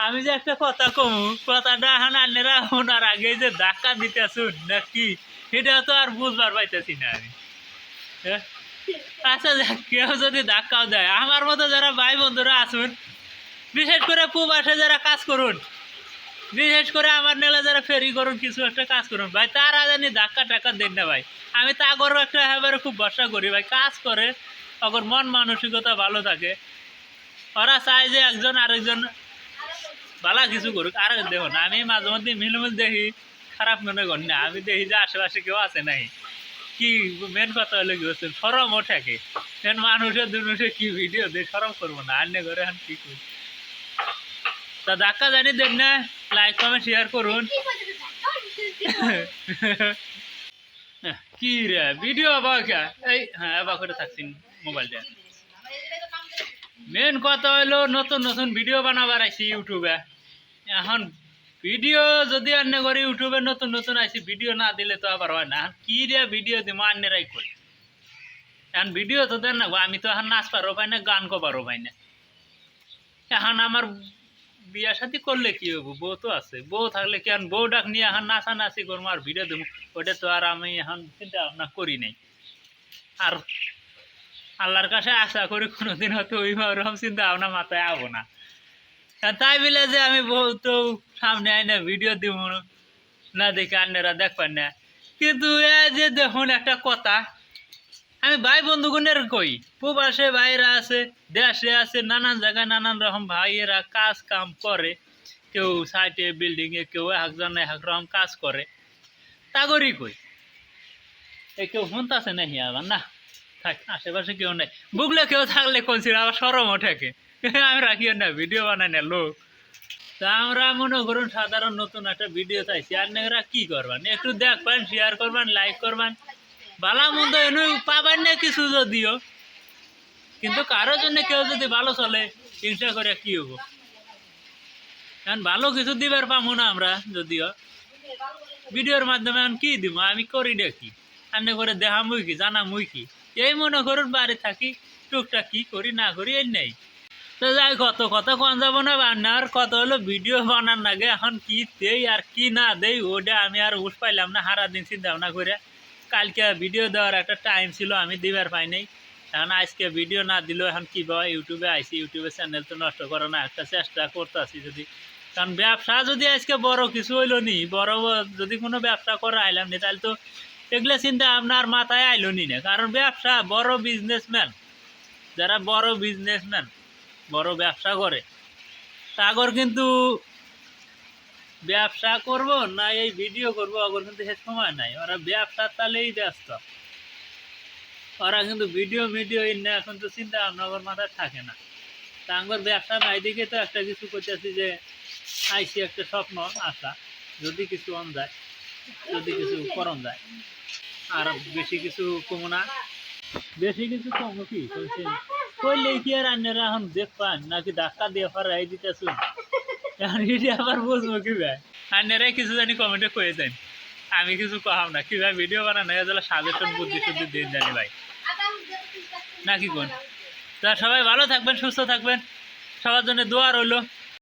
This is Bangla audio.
আমি যে একটা কথা কমু, কথাটা এখন আন্যেরা ওনার আগে যে ধাক্কা দিতে আসুন নাকি এটা তো আর বুঝবার পাইতেছি না আমি। হ্যাঁ? আচ্ছা যাক, কেউ যদি ধাক্কাও দেয়, আমার মতো যারা ভাই বন্ধুরা আসুন, বিশেষ করে প্রবাসে যারা কাজ করুন, বিশেষ করে আমার নেলা যারা ফেরি করুন, কিছু একটা কাজ করুন ভাই, তারা জানি ধাক্কা টাক্কা দেন না ভাই। আমি তা আগরও একটা এবারে খুব ভরসা করি ভাই, কাজ করে তখন মন মানসিকতা ভালো থাকে, ওরা চায় যে একজন আরেকজন ভালো কিছু করুক। আর দেখুন আমি মাঝে মধ্যে মিলমিল দেখি, খারাপ মনে করি না, আমি দেখি যে আশেপাশে কেউ আছে নাই কি। মেন কথা হলো কি হচ্ছে, সরমও থাকে। মানুষের দুনুষে কি ভিডিও দিয়ে সরম করবো না, আন্নে করে এখন কি করি। তা ধাক্কা জানি দেন না, লাইক কমেন্ট শেয়ার করুন। কি রে ভিডিও আবার এই হ্যাঁ আবার করে থাকছি মোবাইলটা। মেন কথা হলো নতুন নতুন ভিডিও বানাবার আইছি ইউটিউবে। এখন ভিডিও যদি আন্য করে ইউটিউবে নতুন নতুন আইছি, ভিডিও না দিলে তো আবার হয় না। কি রে ভিডিও দিব আন্যরাই করি, এখন ভিডিও তো দেন না। আমি তো এখন নাচ পারো পাই না, গান পারো পাই না। এখন আমার বিয়া সাথী করলে কি হবো, বউ তো আছে, বউ থাকলে কি এখন বউ ডাক নিয়ে এখন নাচানাচি করবো আর ভিডিও দেবো, ওটা তো আর আমি এখন চিন্তা ভাবনা করি নাই। আর আল্লাহর কাছে আশা করি কোনোদিন হয়তো ওইরকম চিন্তা ভাবনা মাথায় আবো না। তাই বলে যে আমি বউ তো সামনে আই না ভিডিও দিব না, দেখে আন্যরা দেখবেন না। কিন্তু এ যে দেখুন একটা কথা, আমি ভাই বন্ধুগণের কই, প্রবাসে ভাইরা আছে, দেশে আছে, নানান জায়গায় নানান রকম ভাইয়েরা কাজ কাম করে। কেউ সাইটে বিল্ডিংয়ে, কেউ একজন এক রকম কাজ করে, তাগরই কই এ কেউ শুনতেছে নাকি আবার না। থাক, আশেপাশে কেউ নাই, বুকলে কেউ থাকলে কোনছিল আবার সরম ওঠেকে। আমি রাখিও না, ভিডিও বানাই না লোক। তা আমরা মনে করুন সাধারণ নতুন একটা ভিডিও চাইছি, আর নেরা কি করবেন, একটু দেখবেন, শেয়ার করবেন, লাইক করবেন, ভালো মন্দ এনে পাবেন না কিছু যদিও, কিন্তু কারো জন্য কেউ যদি ভালো চলে হিংসা করে কি হবো। এখন ভালো কিছু দিবার পাবো না আমরা যদিও, ভিডিওর মাধ্যমে এখন কি দিব, আমি করি দেখি এমনি করে দেখা মুই কি জানা মুই কি, এই মনে করুন বাড়ি থাকি, টুকটাক কি করি না করি এই নেই। তো যাই কত কথা কন যাবো না, বান্নার কত হলো ভিডিও বানার লাগে, এখন কি দেই আর কি না দেই ওটা আমি আর উঠ পাইলাম না। সারা দিন চিন্তা ভাবনা করে, কালকে ভিডিও দেওয়ার একটা টাইম ছিল, আমি দিবার পাই নাই। এখন আজকে ভিডিও না দিলেও এখন কী বাবা ইউটিউবে আইসি, ইউটিউবের চ্যানেল তো নষ্ট করে না, একটা চেষ্টা করতেছি যদি। কারণ ব্যবসা যদি আজকে বড় কিছু হইলো নি, বড় যদি কোনো ব্যবসা করা আইলাম নি, তাহলে তো এগুলো চিন্তা আপনার মাথায় আইলো নি না। কারণ ব্যবসা বড় বিজনেসম্যান, যারা বড় বিজনেসম্যান, বড় ব্যবসা করে, তাগর কিন্তু ব্যবসা করব না এই ভিডিও করবো, আগর কিন্তু সে সময় নাই, ওরা ব্যবসার তালেই ব্যস্ত। ওরা কিন্তু ভিডিও ভিডিও না এখন তো চিন্তা ভাবনা ওর মাথায় থাকে না। তা আমার ব্যবসা নাই দিকে তো একটা কিছু করতেছি যে আইসি একটা স্বপ্ন আশা, যদি কিছু অন যায়, যদি কিছু করণ যায়। আর বেশি কিছু কমো না, বেশি কিছু কমো কি কইলে কি আর আন্যরা এখন দেখবেন নাকি ধাক্কা দিয়ে ফরাই দিতেছুন, এখন এটি আবার বুঝবো কি ভাই। আন্যরাই কিছু জানি কমেন্টে কয়ে দেন, আমি কিছু কহাম না। কি ভাই ভিডিও বানানো যারা সাজেশন বুদ্ধি শুদ্ধি দিন জানি ভাই নাকি কোন। তা সবাই ভালো থাকবেন, সুস্থ থাকবেন, সবার জন্য দোয়া রইলো।